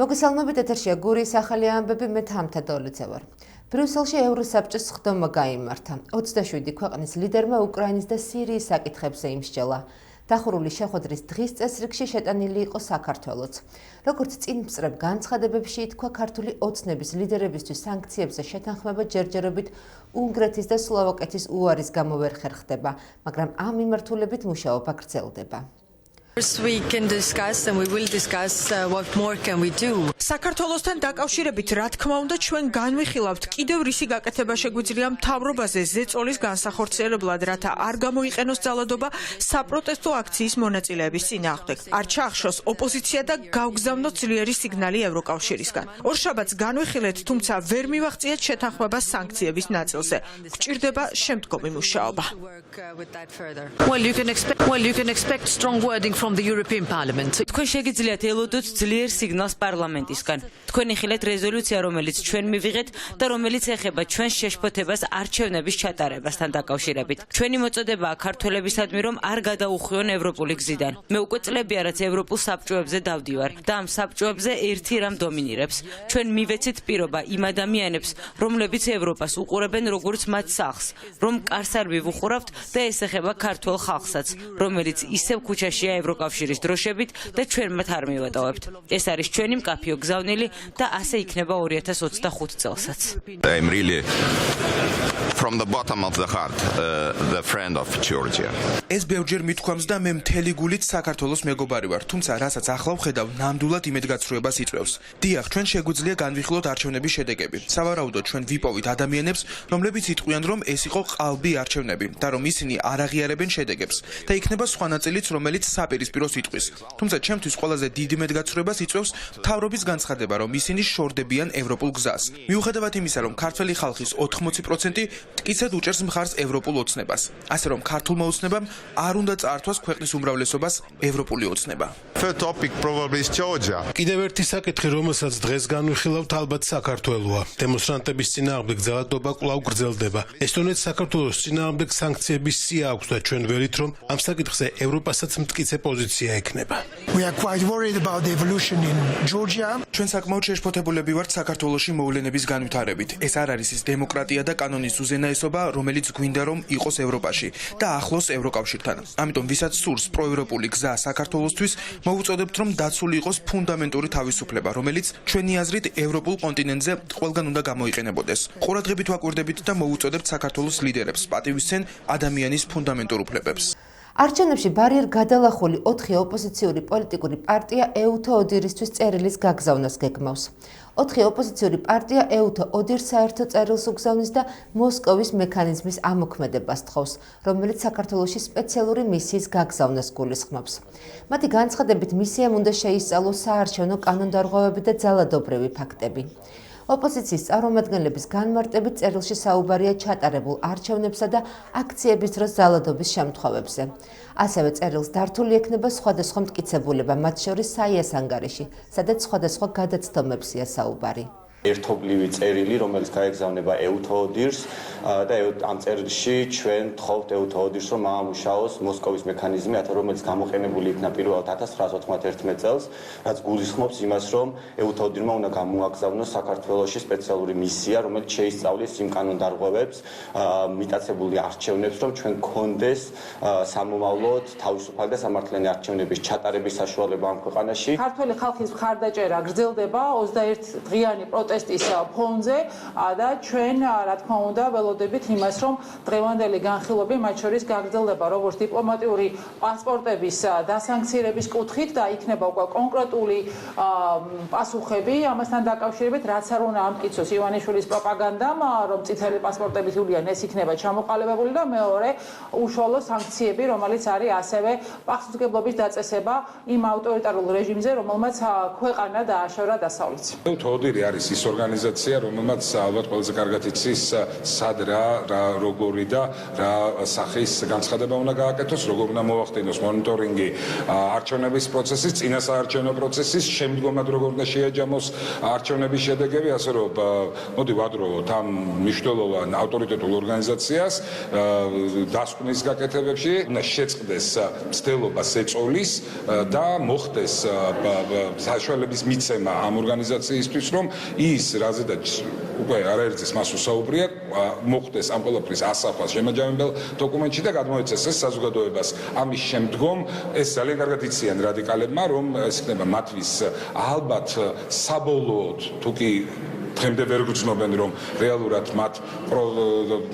მოგესალმებით, ეთერშია გურიის ახალი ამბები, მე თამთა დოლიძე ვარ. ბრიუსელში ევროსაბჭოს სხდომა გაიმართა. 27 ქვეყნის ლიდერმა უკრაინის და სირიის საკითხებზე იმსჯელა. დახურული შეხვედრის დღის წესრიგში შეტანილი იყო საქართველოც. როგორც წინ მწრებ განცხადებებში ითქვა, ქართული ოცნების ლიდერებისთვის სანქციებზე შეთანხმება ჯერჯერობით უნგრეთის და სლოვაკეთის უარის გამო ვერ ხერხდება, მაგრამ ამ მიმართულებით მუშაობა გრძელდება. We can discuss and we will discuss what more can we do. საქართველოსთან დაკავშირებით, რა თქმა უნდა, ჩვენ განვიხილავთ კიდევ რისი გაკეთება შეგვიძლია მთავრობაზე ზეწოლის განსახორციელებლად, რათა არ გამოიყენოს ძალადობა საპროტესტო აქციის მონაწილეების წინააღმდეგ. არ ჩაახშოს ოპოზიცია და გავგზავნოთ ძლიერი სიგნალი ევროკავშირისგან. ორშაბათს განვიხილეთ, თუმცა ვერ მივაღწიეთ შეთანხმება სანქციების ნაწილზე. გვჭირდება შემდგომი მუშაობა. Well, you can expect strong wording from the European Parliament. თქვენ შეგიძლიათ ელოდოთ ძლიერ სიგნალს პარლამენტისგან. თქვენ იხილეთ რეზოლუცია, რომელიც ჩვენ მივიღეთ და რომელიც ეხება ჩვენს შეშფოთებას არჩევნების ჩატარებასთან დაკავშირებით. ჩვენი მოწოდებაა ქართველებისადმი, რომ არ გადაუხვიონ ევროპული გზიდან. მე უკვე წლებია, რაც ევროპულ საბჭოებზე დავდივარ და ამ საბჭოებზე ერთი რამ დომინირებს. ჩვენ მივეცეთ პირობა იმ ადამიანებს, რომლებიც ევროპას უყურებენ როგორც მათ სახლს, რომ კარს არ ვივუხურავთ და ეს ეხება ქართველ ხალხსაც, რომელიც ისევ ქუჩაშია ევროკავშირის დროშებით და ჩვენ მათ არ მივატოვებთ. ეს არის ჩვენი მკაფიო გზავნილი და ასე იქნება 2025 წელსაც. I'm really from the bottom of the heart the friend of Georgia. ეს ბევრჯერ მithქვამს და მე მთელი გულით საქართველოს მეგობარი ვარ, თუმცა რასაც ახლა ვხედავ, ნამდვილად იმედგაცრუებას იწვევს. დიახ, ჩვენ შეგვიძლია განვიხილოთ არჩევნების შედეგები. სავარაუდოდ ჩვენ ვიპოვით ადამიანებს, რომლებიც იტყვიან, რომ ეს იყო ყალბი არჩევნები და რომ ისინი არ აღიარებენ შედეგებს და იქნება სხვა ნაწილიც, რომელიც საპირისპიროს იტყვის. თუმცა ჩემთვის ყველაზე დიდ იმედგაცრუებას იწვევს მთავრობის განცხადება, რომ ისინი შორდებიან ევროპულ გზას. მიუხედავად იმისა, რომ ქართველი ხალხის 80% მტკიცედ უჭერს მხარს ევროპულ ოცნებას, ასე რომ ქართულმა ოცნებამ არ უნდა წაართვას ქვეყნის უმრავლესობას ევროპული ოცნება. First topic probably is Georgia. კიდევ ერთი საკითხი, რომელსაც დღეს განვიხილავთ, ალბათ საქართველოა. დემონსტრანტების წინააღმდეგ ძალადობა კვლავ გრძელდება. ესტონეთს საქართველოს წინააღმდეგ სანქციების სია აქვს და ჩვენ ველით, რომ ამ საკითხზე ევროპასაც მტკიცე პოზიცია ექნება. We are quite worried about the evolution in Georgia. ჩვენ საკმაოდ შეშფოთებულები ვართ საქართველოში მოვლენების განვითარებით. ეს არ არის ის დემოკრატია და კანონის უზენაესობა, რომელიც გვინდა რომ იყოს ევროპაში და ახლოს ევროკავშირთან. ამიტომ ვისაც სურს პროევროპული გზა საქართველოსთვის, მოვუწოდებთ, რომ დაცული იყოს ფუნდამენტური თავისუფლება, რომელიც ჩვენი აზრით ევროპულ კონტინენტზე ყველგან უნდა გამოიყენებოდეს. ყურადღებით ვაკვირდებით და მოვუწოდებთ საქართველოს ლიდერებს პატივისცენ ადამიანის ფუნდამენტურ უფლებებს. არჩევნებში ბარიერ გადალახული 4 ოპოზიციური პოლიტიკური პარტია EUTO ODIHR-ისთვის წერილის გაგზავნას გეგმავს. 4 ოპოზიციური პარტია EUTO ODIHR საერთო წერილს უგზავნის და მოსკოვის მექანიზმის ამოქმედებას თხოვს, რომელიც საქართველოში სპეციალური მისიის გაგზავნას გულისხმობს. მათი განცხადებით მისიამ უნდა შეისწავლოს საარჩევნო კანონდარღვევები და ძალადობრივი ფაქტები. ოპოზიციის წარმომადგენლების განმარტებით წერილში საუბარია ჩატარებულ არჩევნებსა და აქციების დროს ძალადობის შემთხვევებზე. ასევე წერილს დართული ექნება სხვადასხვა მტკიცებულება, მათ შორის საიას ანგარიში, სადაც სხვადასხვა გადაცდომებზია საუბარი. ერთობლივი წერილი, რომელიც გაეგზავნება EUTO ODIHR-ს და ამ წერილში ჩვენ ვთხოვთ EUTO ODIHR-ს, რომ ამუშაოს მოსკოვის მექანიზმი, რომელიც გამოყენებული იქნა პირველად 1991 წელს, რაც გულისხმობს იმას, რომ EUTO ODIHR-მა უნდა გამოაგზავნოს საქართველოში სპეციალური მისია, რომელიც შეისწავლის იმ კანონდარღვევებს, მიტაცებული არჩევნებს, რომ ჩვენ გქონდეს სამომავლოდ თავისუფალი და სამართლიანი არჩევნების ჩატარების საშუალება ამ ქვეყანაში. ქართული ხალხის მხარდაჭერა გრძელდება 21 დღიანი პროტესტის ფონზე და ჩვენ რა თქმა უნდა ველოდებით იმას, რომ დღევანდელი განხილვები მათ შორის გაგრძელდება როგორც დიპლომატიური პასპორტების დასანქცირების კუთხით და იქნება უკვე კონკრეტული პასუხები ამასთან დაკავშირებით, რაც არ უნდა ამტკიცოს ივანიშვილის პროპაგანდამ, რომ წითელი პასპორტები თვლიან ეს იქნება ჩამოყალიბებული და მეორე უშუალო სანქციები, რომელიც არის ასევე პასუხისმგებლობის დაწესება იმ ავტორიტარულ რეჟიმზე, რომელმაც ქვეყანა დააშორა დასავლეთში. EUTO ODIHR არის ის ის ორგანიზაცია, რომელმაც ალბათ ყველაზე კარგად იცის სად რა როგორი და რა სახის განცხადება უნდა გააკეთოს, როგორ უნდა მოახდინოს მონიტორინგი არჩევნების პროცესის, წინასაარჩევნო პროცესის, შემდგომად როგორ უნდა შეაჯამოს არჩევნების შედეგები, ასე რომ მოდი ვადროვოთ ამ მნიშვნელოვან ავტორიტეტულ ორგანიზაციას დასკვნის გაკეთებებში, უნდა შეწყდეს მცდელობა ზეწოლის და მოხდეს საშუალების მიცემა ამ ორგანიზაციისთვის, რომ ის რაზედაც უკვე არაერთის მას უსაუბრია, მოხდეს ამ ყველაფრის ასახვა შემაჯამებელ დოკუმენტში და გადმოეცეს საზოგადოებას. ამის შემდგომ ეს ძალიან კარგად იციან რადიკალებმა, რომ ეს იქნება მათთვის ალბათ საბოლოოდ თუკი დღემდე ვერ გრძნობენ, რომ რეალურად მათ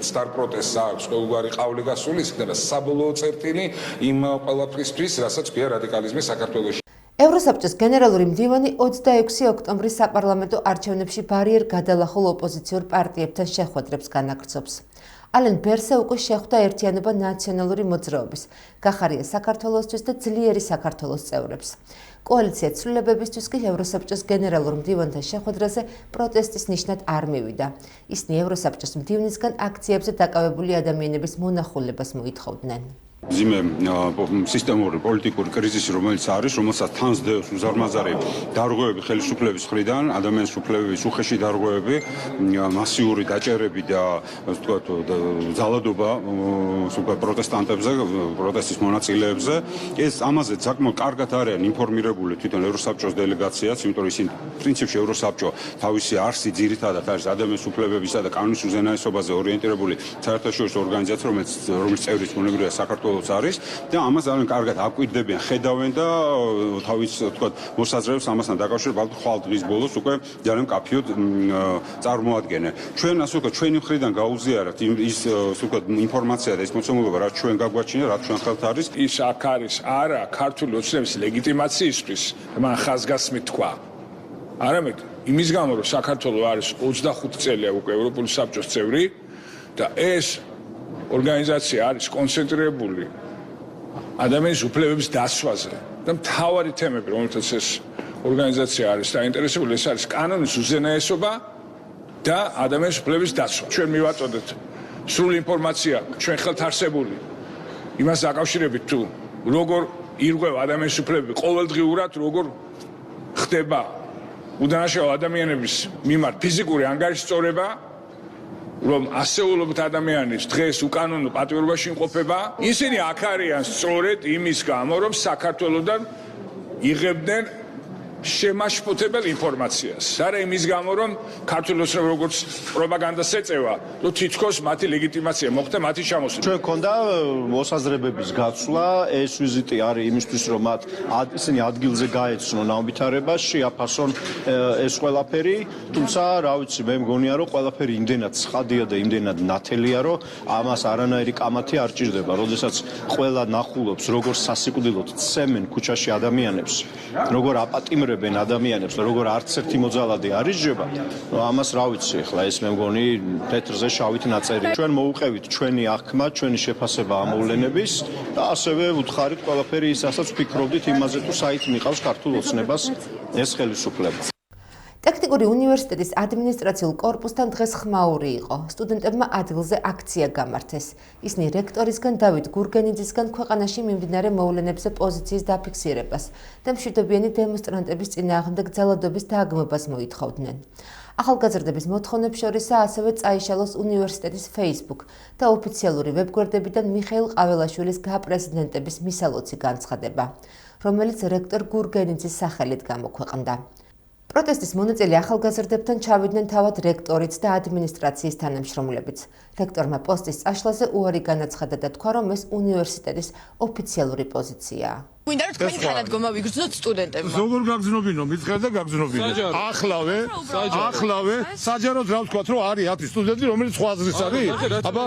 სტარ პროტესტს აქვს ყოველგვარი ყავლი გასული, ის იქნება საბოლოო წერტილი იმ ყველაფრისთვის, რასაც ქვია რადიკალიზმი საქართველოში. ევროსაბჭოს გენერალური მდივანი 26 ოქტომბრის საპარლამენტო არჩევნებში ბარიერ გადალახულ ოპოზიციურ პარტიებთან შეხვედრებს განაგრძობს. ალენ ბერსე უკვე შეხვდა ერთიანობა ნაციონალური მოძრაობის, გახარია საქართველოსთვის და ძლიერი საქართველოს წევრებს. კოალიცია ცვლილებებისთვის კი ევროსაბჭოს გენერალურ მდივანთან შეხვედრაზე პროტესტის ნიშნად არ მივიდა. ისინი ევროსაბჭოს მდივნისგან აქციებზე დაკავებული ადამიანების მონახულებას მოითხოვდნენ. მძიმე სისტემური პოლიტიკური კრიზისი, რომელიც არის, რომელსაც თან სდევს უზარმაზარი დარღვევები ხელისუფლების მხრიდან, ადამიანის უფლებების უხეში დარღვევები, მასიური დაჭერები და ასე ვთქვათ, ძალადობა პროტესტანტებზე, პროტესტის მონაწილეებზე. ეს ამაზე საკმაოდ კარგად არიან ინფორმირებული თვითონ ევროსაბჭოს დელეგაციაც, იმიტომ რომ ისინი პრინციპში ევროსაბჭო თავისი არსი ძირითადად არის ადამიანის უფლებებისა და კანონის უზენაესობაზე ორიენტირებული საერთაშორისო ორგანიზაცია, რომელიც წევრიც მონებრივია საქართველოს არის და ამას ძალიან კარგად აკვირდებიან, ხედავენ და თავის თქვა მოსაზრებებს ამასთან დაკავშირებით ხვალ დღის ბოლოს უკვე ძალიან მკაფიოდ წარმოადგენენ. ჩვენ ასე ვთქვათ, ჩვენი მხრიდან გაუზიარებთ ის თქვა ინფორმაცია და ის მოცემულობა, რაც ჩვენ გაგვაჩინა, რაც ჩვენ ხელთ არის. ის აქ არის არა ქართული ოცნების ლეგიტიმაციისთვის, მან ხაზგასმით თქვა. არამედ იმის გამო, რომ საქართველოს არის 25 წელია უკვე ევროპული საბჭოს წევრი და ეს ორგანიზაცია არის კონცენტრირებული ადამიანის უფლებების დასვაზე და მთავარი თემები, რომელთაც ეს ორგანიზაცია არის დაინტერესებული, ეს არის კანონის უზენაესობა და ადამიანის უფლებების დაცვა. ჩვენ მივაწოდეთ სრული ინფორმაცია ჩვენ ხელთ არსებული იმას დაკავშირებით თუ როგორ ირღვევა ადამიანის უფლებები ყოველდღიურად, როგორ ხდება უდანაშაულო ადამიანების მიმართ ფიზიკური ანგარიშის სწორება, რომ ასეულობით ადამიანის დღეს უკანონო პატიმრობაში იმყოფება, ისინი აქ არიან სწორედ იმის გამო, რომ საქართველოსთან იღებდნენ შემაშფოთებელ ინფორმაციას. არა იმის გამო, რომ ქართულოს როგორც პროპაგანდას ეწევა, რომ თითქოს მათი ლეგიტიმაცია მოხდა მათი ჩამოსვლა. ჩვენ ქონდა მოსაზრებების გაცვლა, ეს ვიზიტი არის იმისთვის, რომ მათ ისინი ადგილზე გაეცნონ ამ ვითარებას, შეაფასონ ეს ყველაფერი, თუმცა რა ვიცი, მე მგონია, რომ ყველაფერი იმდენად ცხადია და იმდენად ნათელია, რომ ამას არანაირი კამათი არ ჭირდება, როდესაც ყველა ნახულობს, როგორ სასიკვდილოდ ცემენ ქუჩაში ადამიანებს, როგორ აპატიმრებენ ადამიანებს და როგორ არც ერთი მოძალადე არ იჯება, ამას რა ვიცი, ხლა ეს მე მგონი თეთრზე შავით ნაწერი. ჩვენ მოუყევით ჩვენი აღქმა, ჩვენი შეფასება ამოვლენების და ასევე უთხარით ყველაფერი ის, რასაც ვფიქრობდით იმაზე, თუ საით მიყავს ქართულ ოცნებას ეს ხელისუფლება. ტექნიკური უნივერსიტეტის ადმინისტრაციულ კორპუსთან დღეს ხმაური იყო. სტუდენტებმა ადგილზე აქცია გამართეს. ისინი რექტორისგან დავით გურგენიძისგან ქვეყანაში მიმდინარე მოვლენებზე პოზიციის დაფიქსირებას და მშვიდობიანი დემონსტრანტების წინააღმდეგ ძალადობის დაგმობას მოითხოვდნენ. ახალგაზრდების მოთხოვნებს შორისაა ასევე წაიშალოს უნივერსიტეტის Facebook და ოფიციალური ვებგვერდებიდან მიხეილ ყაველაშვილის გაპრეზიდენტების მისალოცი განცხადება, რომელიც რექტორ გურგენიძის სახელით გამოქვეყნდა. პროტესტის მონაწილე ახალგაზრდებთან ჩავიდნენ თავად რექტორიც და ადმინისტრაციის თანამშრომლებიც. რექტორმა პოსტის წაშლაზე უარი განაცხადა და თქვა, რომ ეს უნივერსიტეტის ოფიციალური პოზიციაა. გვინდა რომ თქვენი თანადგომა ვიგრძნოთ სტუდენტებმა. როგორ გაგზნობინო? მითხარ და გაგზნობინო. ახლავე საჯაროდ რა ვთქვათ, რომ არის 10 სტუდენტი, რომელიც სხვა აზრის არის? აბა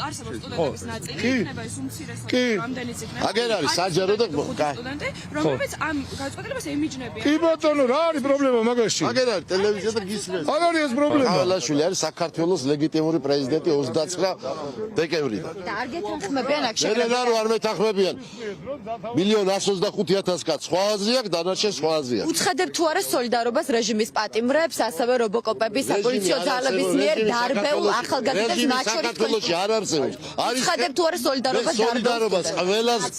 არსებობს სტუდენტების ნაწილი, იქნება ეს უმცირესი რამდენიც იქნება. აგერ არის საჯარო და სტუდენტი, რომლებიც ამ გადაწყვეტილებას ემიჯნებიან. კი ბატონო, რა არის პრობლემა მაგაში? აგერ არის ტელევიზია და გისმენთ. არ არის ეს პრობლემა. ყაველაშვილი არის საქართველოს ლეგიტიმური პრეზიდენტი 29 დეკემბრიდან. და არ გეთანხმებიან ჩვენ აქ შეგრებილი მე არ მეთანხმებიან 1,125,000 კაც სხვა აზრი აქვს დანარჩენ სხვა აზრი აქვს უცხადებ თუ არა სოლიდარობას რეჟიმის პატიმრებს ასევე რობოკოპების sapolicio ძალების მიერ დარბეულ ახალგაზრდას მათ შორის საქართველოში არ არსებობს არის უცხადებ თუ არა სოლიდარობას სოლიდარობას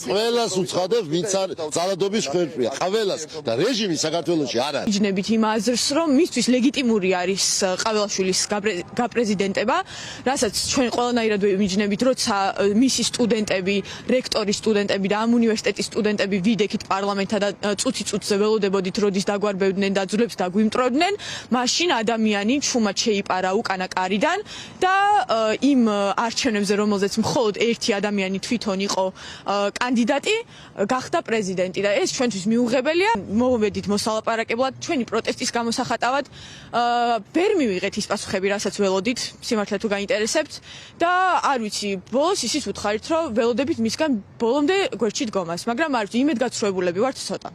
ყველას უცხადებ ვინც არ ძალადობის ხერხია ყველას და რეჟიმი საქართველოში არ არის მიჯნებით იმ აზრს რომ მისთვის ლეგიტიმური არის ყაველაშვილის გაპრეზიდენტება რასაც ჩვენ ყველანაირად ვიმიჯნებით როცა მისი სტუდენტები რექტორის სტუდენტები და ამ უნივერსიტეტის სტუდენტები ვიდექით პარლამენტთან და წუთი-წუთზე ველოდებოდით როდის დაგვარბევდნენ და ძვლებს დაგვიმტროდნენ მაშინ ადამიანი ჩუმად შეიპარა უკანა კარიდან და იმ არჩევნებზე რომელზეც მხოლოდ ერთი ადამიანი თვითონ იყო კანდიდატი გახდა პრეზიდენტი და ეს ჩვენთვის მიუღებელია მოვედით მოსალაპარაკებლად ჩვენი პროტესტის გამოსახატავად ვერ მივიღეთ ის პასუხები რასაც ველოდით სიმართლე თუ გაინტერესებთ და არ ვიცი ბოლოს ისიც ვუთხარით რომ ველოდებით მისგან ბოლომდე გვერდში დგომას მაგრამ არ ვიცი იმედგაცრუებულები ვართ ცოტა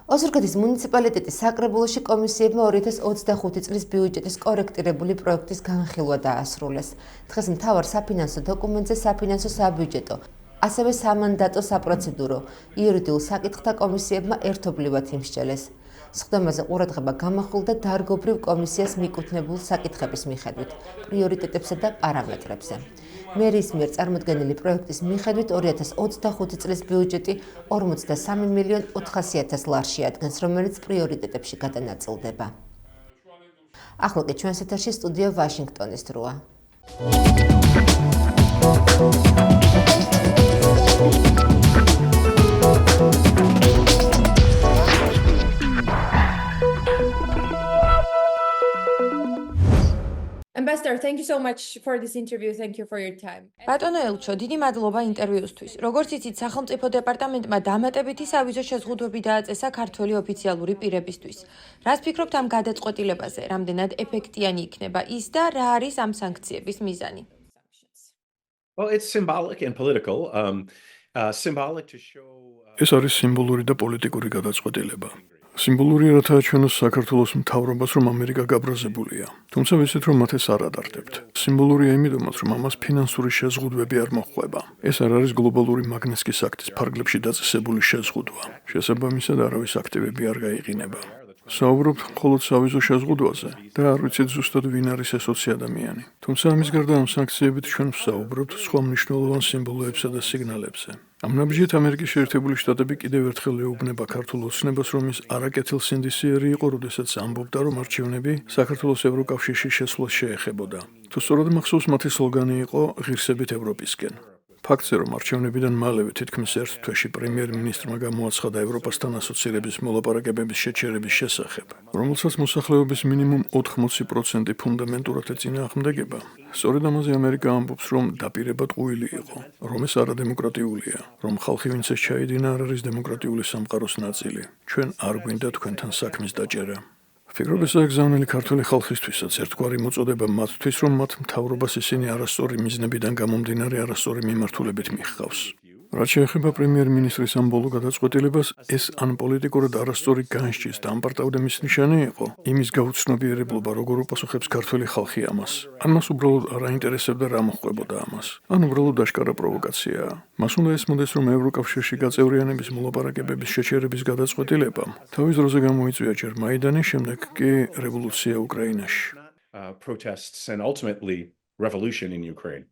ოზურგეთის მუნიციპალიტეტის საკრებულოში კომისიებმა 2025 წლის ბიუჯეტის კორექტირებული პროექტის განხილვა დაასრულეს. დღეს მთავარ საფინანსო დოკუმენტზე საფინანსო საბიუჯეტო, ასევე სამანდატო საპროცედურო იურიდიულ საკითხთა კომისიებმა ერთობლივად იმსჯელეს. სხდომაზე ყურადღება გამახვილდა დარგობრივ კომისიას მიკუთვნებულ საკითხების მიხედვით, პრიორიტეტებსა და პარამეტრებზე. მერიის მიერ წარმოდგენილი პროექტის მიხედვით 2025 წლის ბიუჯეტი 43,400,000 ლარში ადგენს, რომელიც პრიორიტეტებში გადანაწილდება. ახლა კი ჩვენს ეთერში სტუდია ვაშინგტონის დროა. Ambassador, thank you so much for this interview. Thank you for your time. ბატონო ელჩო, დიდი მადლობა ინტერვიუსთვის. როგორც იცით, სახელმწიფო დეპარტამენტმა დამატებითი სავიზო შეზღუდვები დააწესა ქართველი ოფიციალური პირებისთვის. რას ფიქრობთ ამ გადაწყვეტილებაზე? რამდენად ეფექტიანი იქნება ის და რა არის ამ სანქციების მიზანი? Well, it's symbolic and political. Symbolic to show ეს არის სიმბოლური და პოლიტიკური გადაწყვეტილება. სიმბოლური რათაა ჩვენოს საქართველოს მთავრობას რომ ამერიკა გაბრაზებულია. თუმცა ვიცით რომ მათ ეს არ ადარდებთ. სიმბოლურია იმიდომაც რომ ამას ფინანსური შეზღუდვები არ მოჰყვება. ეს არ არის გლობალური მაგნიტსკის აქტის ფარგლებში დაწესებული შეზღუდვა. შესაბამისად არავის აქტივები არ გაიყინება. საუბრობთ მხოლოდ სავიზო შეზღუდვაზე და არ ვიცით ზუსტად ვინ არის ეს 20 ადამიანი. თუმცა ამის გარდა ამ სანქციებით ჩვენ ვსაუბრობთ სხვა მნიშვნელოვან სიმბოლოებსა და სიგნალებზე. ამ ნაბიჯით ამერიკის შეერთებული შტატები კიდევ ერთხელ ეუბნება ქართულ ოცნებას, რომ ის არაკეთილსინდისიერი იყო, როდესაც ამბობდა, რომ არჩევნები საქართველოს ევროკავშირში შესვლას შეეხებოდა. თუ სწორად მახსოვს, მათი სლოგანი იყო ღირსებით ევროპისკენ. ფაქტზე, რომ არჩევნებიდან მალევე თითქმის ერთ თვეში პრემიერ-მინისტრმა გამოაცხადა ევროპასთან ასოცირების მოლაპარაკებების შეჩერების შესახებ, რომელსაც მოსახლეობის მინიმუმ 80% ფუნდამენტურად ეწინააღმდეგება. სწორედ ამაზე ამერიკა ამბობს, რომ დაპირება ტყუილი იყო, რომ ეს არადემოკრატიულია, რომ ხალხი ვინც ეს ჩაიდინა არ არის დემოკრატიული სამყაროს ნაწილი. ჩვენ არ გვინდა თქვენთან საქმის დაჭერა. ფიქრობ ეს აგზავნილი ქართული ხალხისთვისაც ერთგვარი მოწოდება მათთვის, რომ მათ მთავრობას ისინი არასწორი მიზნებიდან გამომდინარე არასწორი მიმართულებით მიჰყავს. რაც შეეხება პრემიერ-მინისტრის ამ ბოლო გადაწყვეტილებას, ეს ან პოლიტიკურად არასწორი განსჯის და ამპარტავდემის ნიშანი იყო, იმის გაუცნობიერებლობა, როგორ უპასუხებს ქართველი ხალხი ამას. ან მას უბრალოდ არ აინტერესებდა რა მოხდებოდა ამას, ან უბრალოდ აშკარა პროვოკაციაა. მას უნდა ესმოდეს, რომ ევროკავშირში გაწევრიანების მოლაპარაკებების შეჩერების გადაწყვეტილებამ თავის დროზე გამოიწვია ჯერ მაიდანი, შემდეგ კი რევოლუცია უკრაინაში. Protests and ultimately revolution in Ukraine.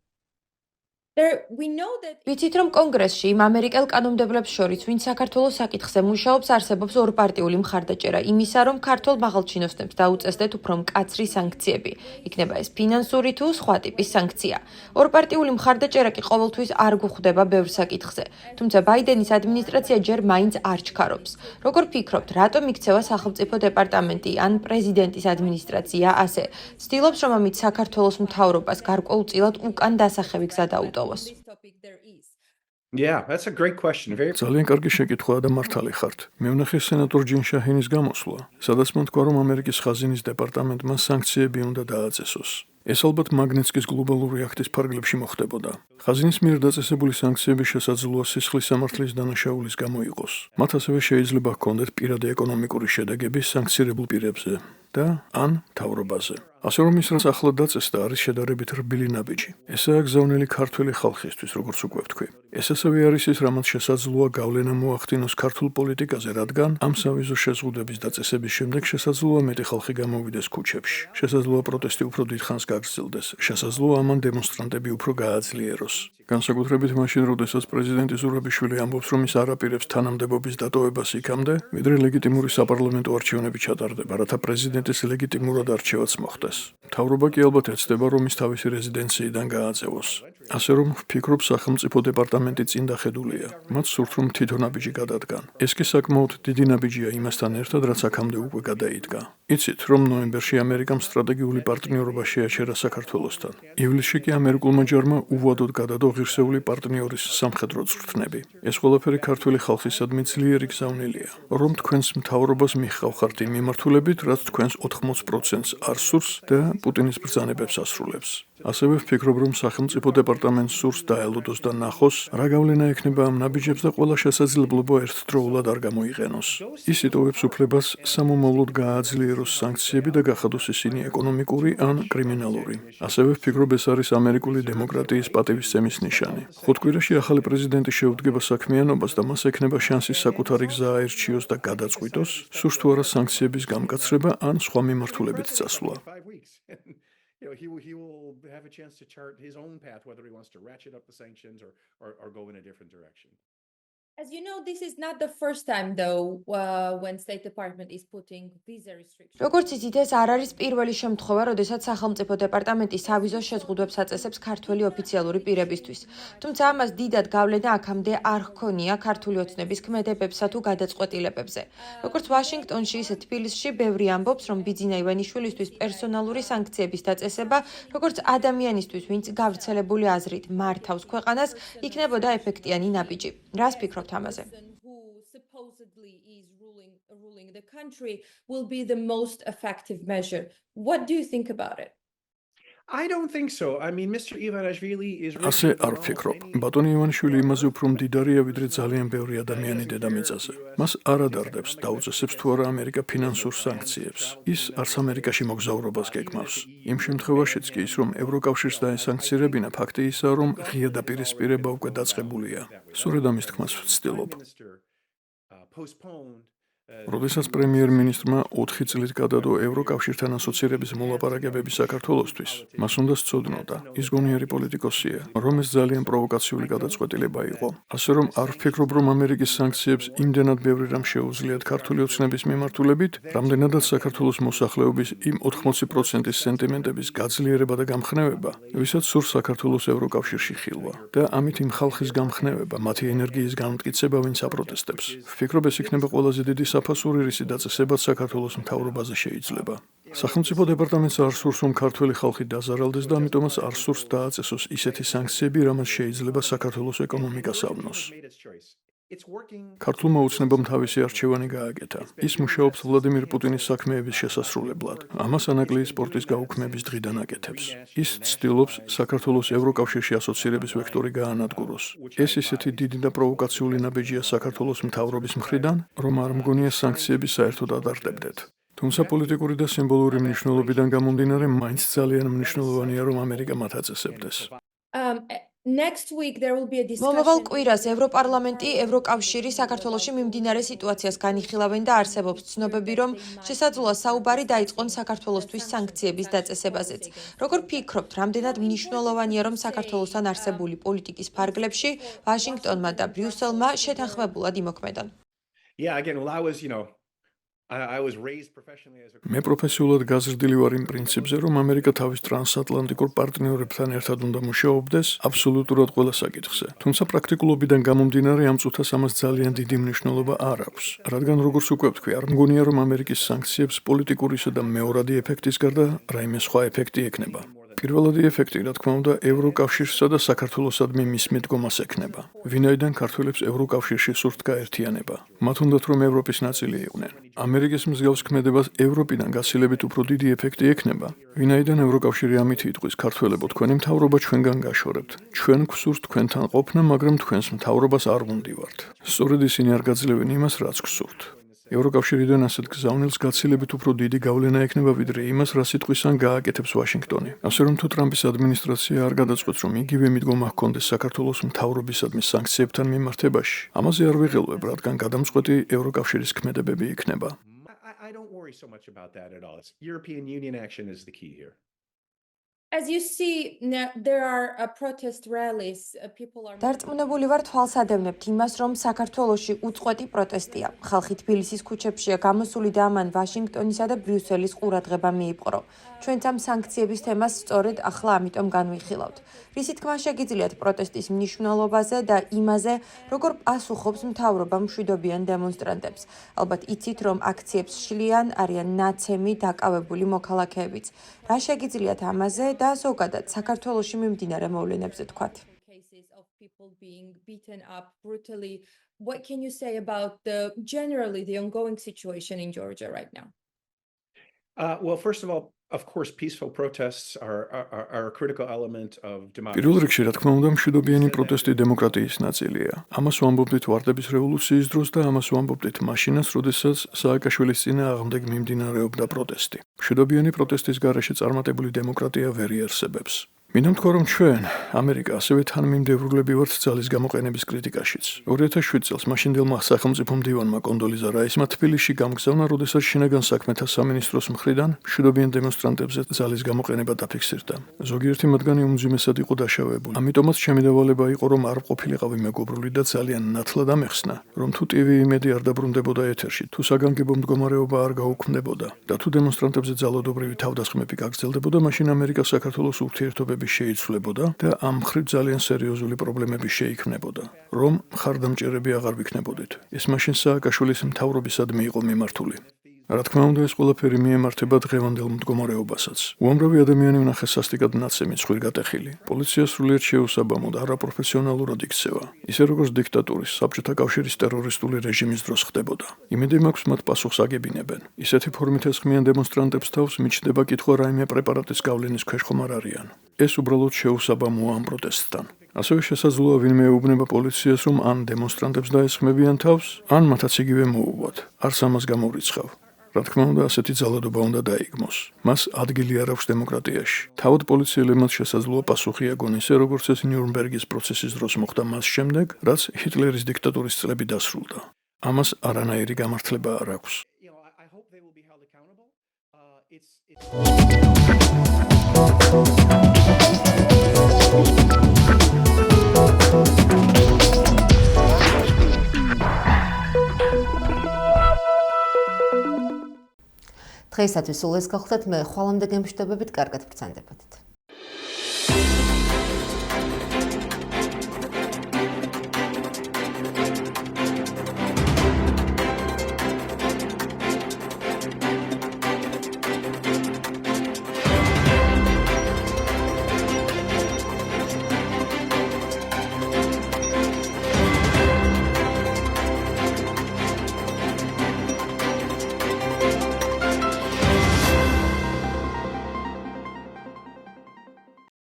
ვიცით რომ კონგრესში იმ ამერიკელ კანონმდებლებს შორის, ვინც საქართველოს საკითხზე მუშაობს, არსებობს ორპარტიული მხარდაჭერა იმისა, რომ ქართულ მაღალჩინოსნებს დაუწესდეთ უფრო მკაცრი სანქციები. იქნება ეს ფინანსური თუ სხვა ტიპის სანქცია. ორპარტიული მხარდაჭერა კი ყოველთვის არ გვხვდება ბევრ საკითხზე. თუმცა ბაიდენის ადმინისტრაცია ჯერ მაინც არ ჩქარობს. როგორ ფიქრობთ, რატომ იქცევა სახელმწიფო დეპარტამენტი ან პრეზიდენტის ადმინისტრაცია ასე? ცდილობს რომ ამით საქართველოს მთავრობას გარკვეულწილად უკან დასახევი გზა დაუტოვოს. Yeah, that's a great question. ძალიან კარგი შეკითხვაა და მართალი ხართ. მე ვნახე სენატორ ჯინ შაჰინის გამოსვლა, სადაც მან თქვა, რომ ამერიკის ხაზინის დეპარტამენტმა სანქციები უნდა დააწესოს. ეს ალბათ მაგნიტსკის გლობალური აქტის ფარგლებში მოხდებოდა. ხაზინის მიერ დაწესებული სანქციები შესაძლოა სისხლის სამართლის დანაშაულის გამო იყოს. მათ ასევე შეიძლება ჰქონდეთ პირადი ეკონომიკური შედეგები სანქცირებულ პირებზე და ან მთავრობაზე. ასე რომ ის რაც ახლა დაწესდა არის შედარებით რბილი ნაბიჯი. ესაა გზავნილი ქართველი ხალხისთვის, როგორც უკვე ვთქვი. ეს ასევე არის ის, რამაც შესაძლოა გავლენა მოახდინოს ქართულ პოლიტიკაზე, რადგან ამ სავიზო შეზღუდების დაწესების შემდეგ შესაძლოა მეტი ხალხი გამოვიდეს ქუჩებში. შესაძლოა პროტესტი უფრო დიდხანს გაგრძელდეს, შესაძლოა ამან დემონსტრანტები უფრო გააძლიეროს. განსაკუთრებით მაშინ, როდესაც პრეზიდენტი ზურაბიშვილი ამბობს, რომ ის არ აპირებს თანამდებობის დატოვებას იქამდე, ვიდრე ლეგიტიმური საპარლამენტო არჩევნები ჩატარდება, რათა პრეზიდენტის ლეგიტიმურად არჩევაც მოხდეს. მთავრობა კი ალბათ ეცდება, რომ ის თავისი რეზიდენციიდან გააძევოს. ასე რომ ვფიქრობ, სახელმწიფო დეპარტამენტი წინ დახედულია. მათ სურთ, რომ თვითო ნაბიჯი გადადგან. ეს კი საკმაოდ დიდი ნაბიჯია იმასთან ერთად, რაც აქამდე უკვე გადაიდგა. იცით, რომ ნოემბერში ამერიკამ სტრატეგიული პარტნიორობა შეაჩერა საქართველოსთან. ივლისში კი ამერიკულმა ჯარმა უვადოდ გადადო ღირსეული პარტნიორის სამხედრო წვრთნები. ეს ყველაფერი ქართული ხალხისადმი ძლიერი გზავნილია. რომ თქვენს მთავრობას მიხავხართ იმ მიმართულებით, რაც თქვენს 80%-ს არ სურს და პუტინის ბრძანებებს ასრულებს. ასევე ვფიქრობ, რომ სახელმწიფო დეპარტამენტს სურს დაელოდოს და ნახოს, რა გავლენა ექნება ამ ნაბიჯებს და ყველა შესაძლებლობა ერთდროულად არ გამოიყენოს. ის იტოვებს უფლებას სამომავლოდ გააძლიეროს სანქციები და გახადოს ისინი ეკონომიკური ან კრიმინალური. ასევე ვფიქრობ, ეს არის ამერიკული დემოკრატიის პატივისცემის ნიშანი. ხუთკვირაში ახალი პრეზიდენტი შეუდგება საქმიანობას და მას ექნება შანსი საკუთარი გზა აერჩიოს და გადაწყვიტოს, სურს თუ არა სანქციების გამკაცრება ან სხვა მიმართულებით წასვლა. He will have a chance to chart his own path, whether he wants to ratchet up the sanctions or go in a different direction. As you know, this is not the first time, though, when State Department is putting visa restrictions. როგორც იცით, ეს არ არის პირველი შემთხვევა, როდესაც სახელმწიფო დეპარტამენტი სავიზო შეზღუდვებს აწესებს ქართველი ოფიციალური პირებისთვის. თუმცა ამას დიდად გავლენა აქამდე არ ჰქონია ქართული ოცნების ქმედებებსა თუ გადაწყვეტილებებზე. როგორც ვაშინგტონში, ისე თბილისში ბევრი ამბობს, რომ ბიძინა ივანიშვილისთვის პერსონალური სანქციების დაწესება, როგორც ადამიანისთვის, ვინც გავრცელებული აზრით მართავს ქვეყანას, იქნებოდა ეფექტიანი ნაბიჯი. რას ფიქრობთ? Who supposedly is ruling the country will be the most effective measure. What do you think about it? I don't think so. I mean, Mr. Ivanishvili is ასე არ ვფიქრობ. ბატონი ივანიშვილი იმაზე უფრო მდიდარია, ვიდრე ძალიან ბევრი ადამიანი დედამიწაზე. მას არ ადარდებს დაუწესებს თუ არა ამერიკა ფინანსურ სანქციებს. ის არც ამერიკაში მოგზაურობას გეგმავს. იმ შემთხვევაშიც კი ის, რომ ევროკავშირს დაესანქცირებინა, ფაქტი ისაა, რომ ღია დაპირისპირება უკვე დაწყებულია. სწორედ ამის თქმას ვცდილობ. როდესაც პრემიერ-მინისტრმა 4 წლით გადადო ევროკავშირთან ასოცირების მოლაპარაკებები საქართველოსთვის, მას უნდა სცოდნოდა, ის გონიერი პოლიტიკოსია, რომ ეს ძალიან პროვოკაციული გადაწყვეტილება იყო. ასე რომ არ ვფიქრობ, რომ ამერიკის სანქციებს იმდენად ბევრი რამ შეუძლიათ ქართული ოცნების მიმართულებით, რამდენადაც საქართველოს მოსახლეობის იმ 80%-ის სენტიმენტების გაძლიერება და გამხნევება, ვისაც სურს საქართველოს ევროკავშირში ხილვა და ამით იმ ხალხის გამხნევება, მათი ენერგიის განმტკიცება, ვინც აპროტესტებს. ვფიქრობ, ეს იქნება ყველაზე დიდი საფასური რისი დაწესებაც საქართველოს მთავრობაზე შეიძლება. სახელმწიფო დეპარტამენტს არ სურს, რომ ქართველი ხალხი დაზარალდეს და ამიტომაც არ სურს დააწესოს ისეთი სანქციები, რამაც შეიძლება საქართველოს ეკონომიკას ავნოს. ქართულმა ოცნებამ თავისი არჩევანი გააკეთა. ის მუშაობს ვლადიმირ პუტინის საქმეების შესასრულებლად. ამას ანაკლიის სპორტის გაუქმების დღიდან აკეთებს. ის ცდილობს საქართველოს ევროკავშირში ასოცირების ვექტორი გაანადგუროს. ეს ისეთი დიდი და პროვოკაციული ნაბიჯია საქართველოს მთავრობის მხრიდან, რომ არ მგონია სანქციები საერთოდ ადარდებდეთ. თუმცა პოლიტიკური და სიმბოლური მნიშვნელობიდან გამომდინარე, მაინც ძალიან მნიშვნელოვანია, რომ ამერიკა მათ აწესებდეს. Next week there will be a discussion. მომავალ კვირას ევროპარლამენტი, ევროკავშირი საქართველოში მიმდინარე სიტუაციას განიხილავენ და არსებობს ცნობები, რომ შესაძლოა საუბარი დაიწყონ საქართველოსთვის სანქციების დაწესებაზეც. როგორ ფიქრობთ, რამდენად მნიშვნელოვანია, რომ საქართველოსთან არსებული პოლიტიკის ფარგლებში ვაშინგტონმა და ბრიუსელმა შეთანხმებულად იმოქმედონ? Yeah, again, well, I was raised professionally as a მე პროფესიულად გაზრდილი ვარ იმ პრინციპზე, რომ ამერიკა თავის ტრანსატლანტიკურ პარტნიორებთან ერთად უნდა მუშაობდეს აბსოლუტურად ყველა საკითხზე. თუმცა პრაქტიკულობიდან გამომდინარე, ამ წუთას ამას ძალიან დიდი მნიშვნელობა არ აქვს. რადგან როგორც უკვე ვთქვი, არ მგონია, რომ ამერიკის სანქციებს პოლიტიკურისა და მეორადი ეფექტის გარდა რაიმე სხვა ეფექტი ექნება. პირველადი ეფექტი, რა თქმა უნდა, ევროკავშირსა და საქართველოსადმი მის მიდგომას ექნება. ვინაიდან ქართველებს ევროკავშირში სურთ გაერთიანება. მათ უნდათ, რომ ევროპის ნაწილი იყვნენ. ამერიკის მსგავს ქმედებას ევროპიდან გასილებით უფრო დიდი ეფექტი ექნება. ვინაიდან ევროკავშირი ამით იტყვის, ქართველებო, თქვენი მთავრობა ჩვენგან გაშორებთ. ჩვენ გვსურთ თქვენთან ყოფნა, მაგრამ თქვენს მთავრობას არ ვუნდივართ. სწორედ ისინი არ გაძლევენ იმას, რაც გვსურთ. ევროკავშირიდან ასეთ გზავნილს გაცილებით უფრო დიდი გავლენა ექნება ვიდრე იმას, რა სიტყვისგან გააკეთებს ვაშინგტონი. ასე რომ თუ ტრამპის ადმინისტრაცია არ გადაწყვეტს, რომ იგივე მიდგომა ჰქონდეს საქართველოს მთავრობისადმი სანქციებთან მიმართებაში, ამაზე არ ვიღელვებ, რადგან გადამწყვეტი ევროკავშირის ქმედებები იქნება. I don't worry so much about that at all. It's European Union action is the key here. As you see, there are protest rallies. People are დარწმუნებული ვარ თვალსადევნებთ იმას, რომ საქართველოში უწყვეტი პროტესტია. ხალხი თბილისის ქუჩებშია გამოსული და ამან ვაშინგტონისა და ბრიუსელის ყურადღება მიიპყრო. ჩვენც ამ სანქციების თემას სწორედ ახლა ამიტომ განვიხილავთ. რისი თქმა შეგიძლიათ პროტესტის მნიშვნელობაზე და იმაზე, როგორ პასუხობს მთავრობა მშვიდობიან დემონსტრანტებს. ალბათ იცით, რომ აქციებს შლიან არიან ნაცემი დაკავებული მოქალაქეებიც. რა შეგიძლიათ ამაზე და ზოგადად საქართველოში მიმდინარე მოვლენებზე თქვათ? people being beaten up brutally. What can you say about generally the ongoing situation in Georgia right now? Well, first of all, of course, peaceful protests are a critical element of democracy. პირველ რიგში, რა თქმა უნდა, მშვიდობიანი პროტესტი დემოკრატიის ნაწილია. ამას ვამბობდით ვარდების რევოლუციის დროს და ამას ვამბობდით მაშინაც, როდესაც სააკაშვილის წინააღმდეგ მიმდინარეობდა პროტესტი. მშვიდობიანი პროტესტის გარეშე წარმატებული დემოკრატია ვერ იარსებებს. მინდა ვთქვა, რომ ჩვენ, ამერიკა, ასევე თანმიმდევრულები ვართ ძალის გამოყენების კრიტიკაშიც. 2007 წელს მაშინდელმა სახელმწიფო მდივანმა კონდოლიზა რაისმა თბილისში გამგზავნა, როდესაც შინაგან საქმეთა სამინისტროს მხრიდან მშვიდობიან დემონსტრანტებზე ძალის გამოყენება დაფიქსირდა. ზოგიერთი მათგანი უმძიმესად იყო დაშავებული. ამიტომაც ჩემი დავალება იყო, რომ არ ყოფილიყავი მეგობრული და ძალიან ნათლად ამეხსნა, რომ თუ TV იმედი არ დაბრუნდებოდა ეთერში, თუ საგანგებო მდგომარეობა არ გაუქმდებოდა და თუ დემონსტრანტებზე ძალადობრივი თავდასხმები გაგრძელდებოდა, მაშინ ამერიკა საქართველოს ურთიერთობები შეიცვლებოდა და ამ მხრივ ძალიან სერიოზული პრობლემები შეიქმნებოდა, რომ მხარდამჭერები აღარ ვიქნებოდით. ეს მაშინ სააკაშვილის მთავრობისადმი იყო მიმართული. რა თქმა უნდა, ეს ყველაფერი მიემართება დღევანდელ მდგომარეობასაც. უამრავი ადამიანი ვნახეს სასტიკად ნაცემი, ცხვირგატეხილი. პოლიცია სრულიად შეუსაბამო და არაპროფესიონალურად იქცევა. ისე როგორც დიქტატურის, საბჭოთა კავშირის ტერორისტული რეჟიმის დროს ხდებოდა. იმედი მაქვს, მათ პასუხს აგებინებენ. ისეთი ფორმით ესხმიან დემონსტრანტებს თავს, მიჩნდება კითხვა რაიმე პრეპარატის გავლენის ქვეშ ხომ არ არიან. ეს უბრალოდ შეუსაბამოა ამ პროტესტთან. ასევე შესაძლოა ვინმე ეუბნება პოლიციას, რომ ან დემონსტრანტებს დაესხმებიან თავს, ან მათაც იგივე მოუვათ. არც ამას გამოვრიცხავ. რა თქმა უნდა, ასეთი ძალადობა უნდა დაიგმოს. მას ადგილი არ აქვს დემოკრატიაში. თავად პოლიციელებმა შესაძლოა პასუხი აგონ ისე, როგორც ეს ნიურნბერგის პროცესის დროს მოხდა მას შემდეგ, რაც ჰიტლერის დიქტატურის წლები დასრულდა. ამას არანაირი გამართლება არ აქვს. დღეისათვის სულ ეს გავხდეთ, მე ხვალამდე გემშვიდობებით, კარგად ბრძანდებოდეთ.